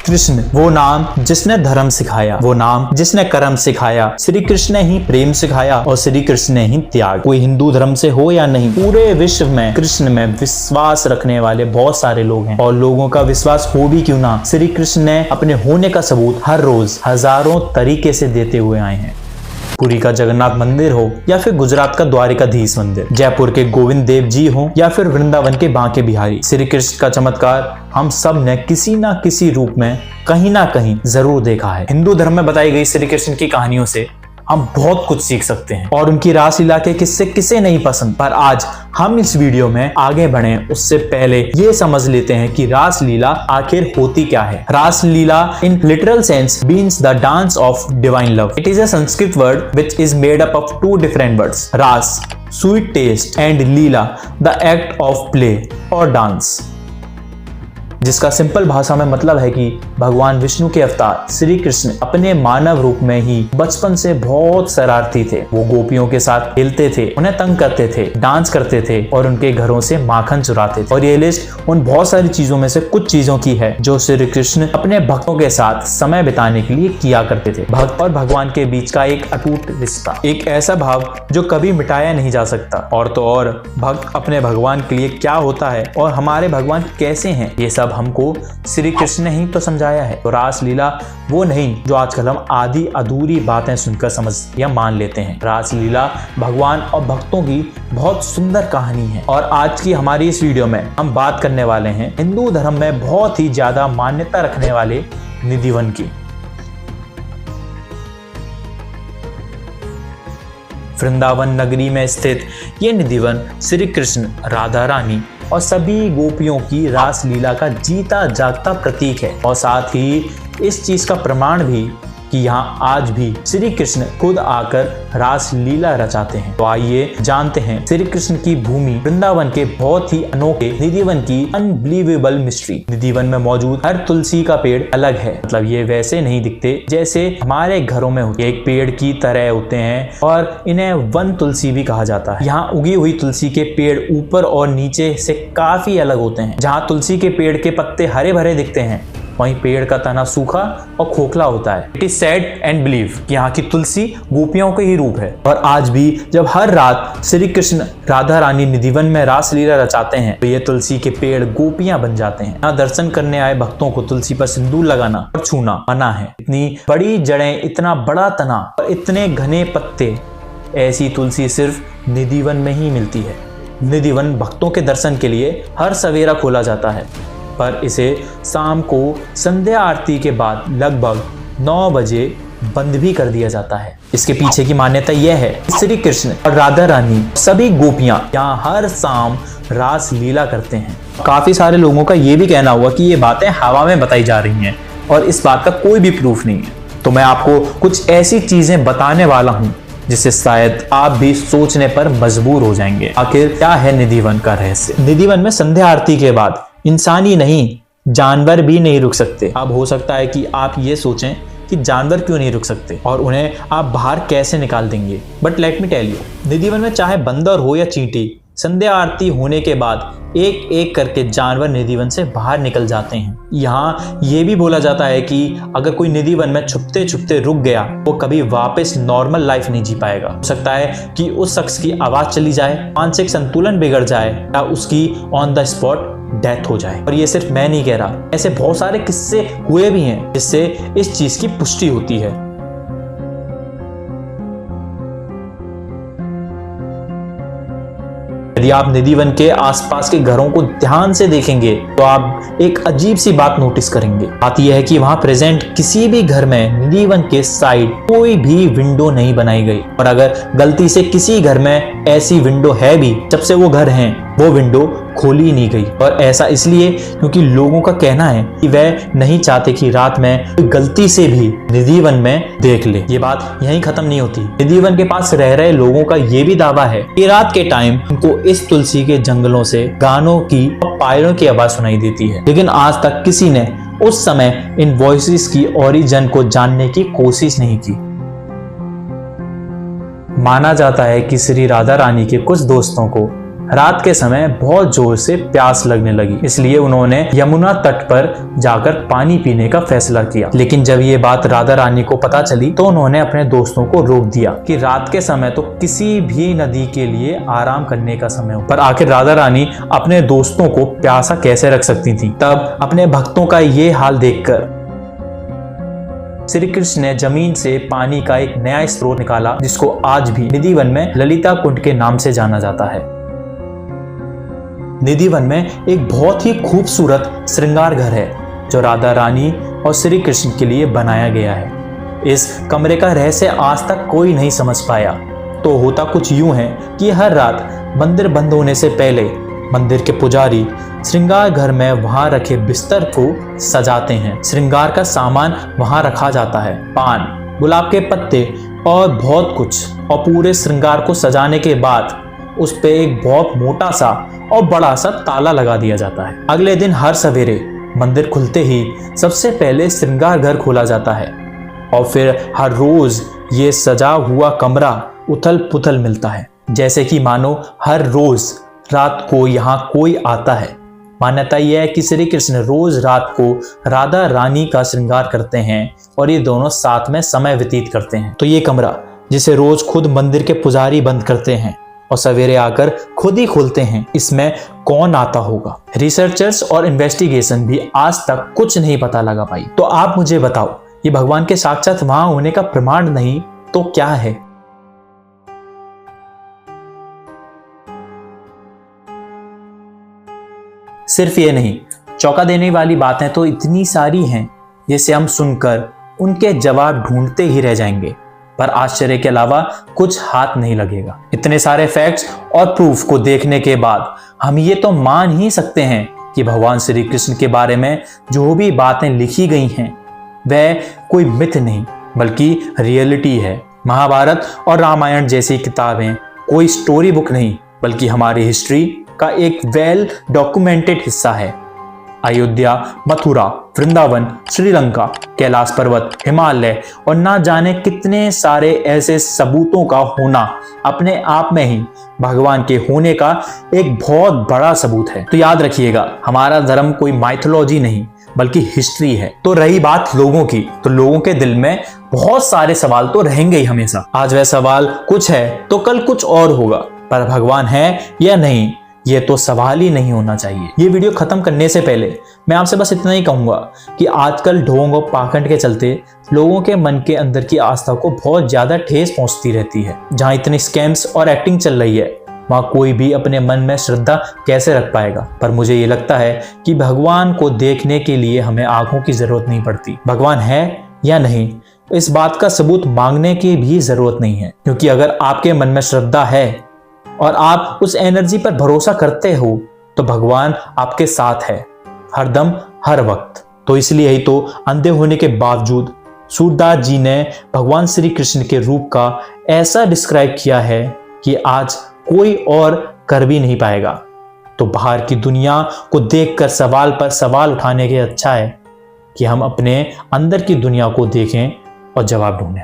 कृष्ण वो नाम जिसने धर्म सिखाया, वो नाम जिसने कर्म सिखाया। श्री कृष्ण ने ही प्रेम सिखाया और श्री कृष्ण ने ही त्याग। कोई हिंदू धर्म से हो या नहीं, पूरे विश्व में कृष्ण में विश्वास रखने वाले बहुत सारे लोग हैं। और लोगों का विश्वास हो भी क्यों ना, श्री कृष्ण ने अपने होने का सबूत हर रोज हजारों तरीके से देते हुए आए हैं। पुरी का जगन्नाथ मंदिर हो या फिर गुजरात का द्वारिकाधीश मंदिर, जयपुर के गोविंद देव जी हो या फिर वृंदावन के बांके बिहारी, श्री कृष्ण का चमत्कार हम सब ने किसी ना किसी रूप में कहीं ना कहीं जरूर देखा है। हिंदू धर्म में बताई गई श्री कृष्ण की कहानियों से हम बहुत कुछ सीख सकते हैं और उनकी रासलीला के किस्से किसे नहीं पसंद। पर आज हम इस वीडियो में आगे बढ़े उससे पहले ये समझ लेते हैं कि रासलीला आखिर होती क्या है। Raslila in literal sense means the dance of divine love. It is a Sanskrit word which is made up of two different words, ras sweet taste and leela the act of play और डांस, जिसका सिंपल भाषा में मतलब है कि भगवान विष्णु के अवतार श्री कृष्ण अपने मानव रूप में ही बचपन से बहुत शरारती थे। वो गोपियों के साथ खेलते थे, उन्हें तंग करते थे, डांस करते थे और उनके घरों से माखन चुराते थे। और ये लिस्ट उन बहुत सारी चीजों में से कुछ चीजों की है जो श्री कृष्ण अपने भक्तों के साथ समय बिताने के लिए किया करते थे। भक्त और भगवान के बीच का एक अटूट रिश्ता, एक ऐसा भाव जो कभी मिटाया नहीं जा सकता। और तो और भक्त अपने भगवान के लिए क्या होता है और हमारे भगवान कैसे हैं, ये सब हमको श्री कृष्ण ने ही तो समझाया है। तो रासलीला वो नहीं जो आजकल हम आधी अधूरी बातें सुनकर समझ या मान लेते हैं। रासलीला भगवान और भक्तों की बहुत सुंदर कहानी है। और आज की हमारी इस वीडियो में हम बात करने वाले हैं हिंदू धर्म में बहुत ही ज्यादा मान्यता रखने वाले निधिवन की। वृंदावन नगरी में स्थित ये निधिवन श्री कृष्ण, राधा रानी और सभी गोपियों की रासलीला का जीता जागता प्रतीक है। और साथ ही इस चीज का प्रमाण भी कि यहाँ आज भी श्री कृष्ण खुद आकर रासलीला रचाते हैं। तो आइए जानते हैं श्री कृष्ण की भूमि वृंदावन के बहुत ही अनोखे निधिवन की अनबिलीवेबल मिस्ट्री। निधिवन में मौजूद हर तुलसी का पेड़ अलग है, मतलब ये वैसे नहीं दिखते जैसे हमारे घरों में होते, एक पेड़ की तरह होते हैं और इन्हें वन तुलसी भी कहा जाता है। यहाँ उगी हुई तुलसी के पेड़ ऊपर और नीचे से काफी अलग होते हैं। जहाँ तुलसी के पेड़ के पत्ते हरे भरे दिखते हैं, वहीं पेड़ का तना सूखा और खोखला होता है। It is said and believe कि यहाँ की तुलसी गोपियों का ही रूप है। और आज भी जब हर रात श्री कृष्ण, राधा रानी निधिवन में रासलीला रचाते हैं तो ये तुलसी के पेड़ गोपियां बन जाते हैं। यहाँ दर्शन करने आए भक्तों को तुलसी पर सिंदूर लगाना और छूना मना है। इतनी बड़ी जड़ें, इतना बड़ा तना और इतने घने पत्ते, ऐसी तुलसी सिर्फ निधिवन में ही मिलती है। निधिवन भक्तों के दर्शन के लिए हर सवेरा खोला जाता है, पर इसे शाम को संध्या आरती के बाद लगभग 9 बजे बंद भी कर दिया जाता है। इसके पीछे की मान्यता यह है श्री कृष्ण और राधा रानी सभी गोपियां यहाँ हर शाम रास लीला करते हैं। काफी सारे लोगों का ये भी कहना हुआ कि ये बातें हवा में बताई जा रही हैं और इस बात का कोई भी प्रूफ नहीं है। तो मैं आपको कुछ ऐसी चीजें बताने वाला हूँ जिससे शायद आप भी सोचने पर मजबूर हो जाएंगे। आखिर क्या है निधिवन का रहस्य। निधिवन में संध्या आरती के बाद इंसान ही नहीं, जानवर भी नहीं रुक सकते। अब हो सकता है कि आप ये सोचें कि जानवर क्यों नहीं रुक सकते और उन्हें आप बाहर कैसे निकाल देंगे। But let me tell you, Nidhivan में चाहे बंदर हो या चींटी, संध्या आरती होने के बाद एक एक करके जानवर निधिवन से बाहर निकल जाते हैं। यहाँ ये भी बोला जाता है कि अगर कोई निधिवन में छुपते छुपते रुक गया वो कभी वापस नॉर्मल लाइफ नहीं जी पाएगा। हो सकता है कि उस शख्स की आवाज चली जाए, मानसिक संतुलन बिगड़ जाए या उसकी ऑन द स्पॉट डेथ हो जाए। और ये सिर्फ मैं नहीं कह रहा, ऐसे बहुत सारे किस्से हुए भी हैं जिससे इस चीज की पुष्टि होती है। यदि आप निधिवन के आसपास के घरों को ध्यान से देखेंगे तो आप एक अजीब सी बात नोटिस करेंगे। बात यह है कि वहां प्रेजेंट किसी भी घर में निधिवन के साइड कोई भी विंडो नहीं बनाई गई। और अगर गलती से किसी घर में ऐसी विंडो है भी, जब से वो घर हैं वो विंडो खोली नहीं गई। और ऐसा इसलिए क्योंकि लोगों का कहना है कि वह नहीं चाहते कि रात में कोई गलती से भी निधिवन में देख ले। ये बात यहीं खत्म नहीं होती। निधिवन के पास रह रहे लोगों का ये भी दावा है कि रात के टाइम उनको इस तुलसी के जंगलों से गानों की और पायरों की आवाज सुनाई देती है। लेकिन आज तक किसी ने उस समय इन वॉइसेस की ओरिजिन को जानने की कोशिश नहीं की। माना जाता है कि श्री राधा रानी के कुछ दोस्तों को रात के समय बहुत जोर से प्यास लगने लगी, इसलिए उन्होंने यमुना तट पर जाकर पानी पीने का फैसला किया। लेकिन जब ये बात राधा रानी को पता चली तो उन्होंने अपने दोस्तों को रोक दिया कि रात के समय तो किसी भी नदी के लिए आराम करने का समय हो। पर आखिर राधा रानी अपने दोस्तों को प्यासा कैसे रख सकती थी। तब अपने भक्तों का ये हाल देखकर श्री कृष्ण ने जमीन से पानी का एक नया स्रोत निकाला, जिसको आज भी निधिवन में ललिता कुंड के नाम से जाना जाता है। निधिवन में एक बहुत ही खूबसूरत श्रृंगार घर है जो राधा रानी और श्री कृष्ण के लिए बनाया गया है। इस कमरे का रहस्य आज तक कोई नहीं समझ पाया। तो होता कुछ यूं है कि हर रात मंदिर बंद होने से पहले मंदिर के पुजारी श्रृंगार घर में वहां रखे बिस्तर को सजाते हैं। श्रृंगार का सामान वहां रखा जाता है, पान, गुलाब के पत्ते और बहुत कुछ। और पूरे श्रृंगार को सजाने के बाद उस पे एक बहुत मोटा सा और बड़ा सा ताला लगा दिया जाता है। अगले दिन हर सवेरे मंदिर खुलते ही सबसे पहले श्रृंगार घर खोला जाता है और फिर हर रोज ये सजा हुआ कमरा उथल पुथल मिलता है, जैसे कि मानो हर रोज रात को यहाँ कोई आता है। मान्यता यह है कि श्री कृष्ण रोज रात को राधा रानी का श्रृंगार करते हैं और ये दोनों साथ में समय व्यतीत करते हैं। तो ये कमरा जिसे रोज खुद मंदिर के पुजारी बंद करते हैं और सवेरे आकर खुद ही खोलते हैं, इसमें कौन आता होगा? रिसर्चर्स और इन्वेस्टिगेशन भी आज तक कुछ नहीं पता लगा पाई। तो आप मुझे बताओ, ये भगवान के साक्षात वहां होने का प्रमाण नहीं तो क्या है? सिर्फ ये नहीं, चौंका देने वाली बातें तो इतनी सारी हैं जिसे हम सुनकर उनके जवाब ढूंढते ही रह जाएंगे, पर आश्चर्य के अलावा कुछ हाथ नहीं लगेगा। इतने सारे फैक्ट्स और प्रूफ को देखने के बाद हम ये तो मान ही सकते हैं कि भगवान श्री कृष्ण के बारे में जो भी बातें लिखी गई हैं वह कोई मिथ नहीं बल्कि रियलिटी है। महाभारत और रामायण जैसी किताबें कोई स्टोरी बुक नहीं बल्कि हमारी हिस्ट्री का एक वेल डॉक्यूमेंटेड हिस्सा है। अयोध्या, मथुरा, वृंदावन, श्रीलंका, कैलाश पर्वत, हिमालय और ना जाने कितने सारे ऐसे सबूतों का होना अपने आप में ही भगवान के होने का एक बहुत बड़ा सबूत है। तो याद रखिएगा, हमारा धर्म कोई माइथोलॉजी नहीं बल्कि हिस्ट्री है। तो रही बात लोगों की, तो लोगों के दिल में बहुत सारे सवाल तो रहेंगे ही हमेशा। आज वह सवाल कुछ है तो कल कुछ और होगा, पर भगवान है या नहीं ये तो सवाल ही नहीं होना चाहिए। ये वीडियो खत्म करने से पहले मैं आपसे बस इतना ही कहूंगा कि आजकल ढोंग और पाखंड के चलते लोगों के मन के अंदर की आस्था को बहुत ज्यादा ठेस पहुंचती रहती है। जहां इतनी स्कैम्स और एक्टिंग चल रही है वहां कोई भी अपने मन में श्रद्धा कैसे रख पाएगा। पर मुझे ये लगता है कि भगवान को देखने के लिए हमें आंखों की जरूरत नहीं पड़ती। भगवान है या नहीं इस बात का सबूत मांगने की भी जरूरत नहीं है, क्योंकि अगर आपके मन में श्रद्धा है और आप उस एनर्जी पर भरोसा करते हो तो भगवान आपके साथ है हरदम हर वक्त। तो इसलिए ही तो अंधे होने के बावजूद सूरदास जी ने भगवान श्री कृष्ण के रूप का ऐसा डिस्क्राइब किया है कि आज कोई और कर भी नहीं पाएगा। तो बाहर की दुनिया को देखकर सवाल पर सवाल उठाने के अच्छा है कि हम अपने अंदर की दुनिया को देखें और जवाब ढूंढें।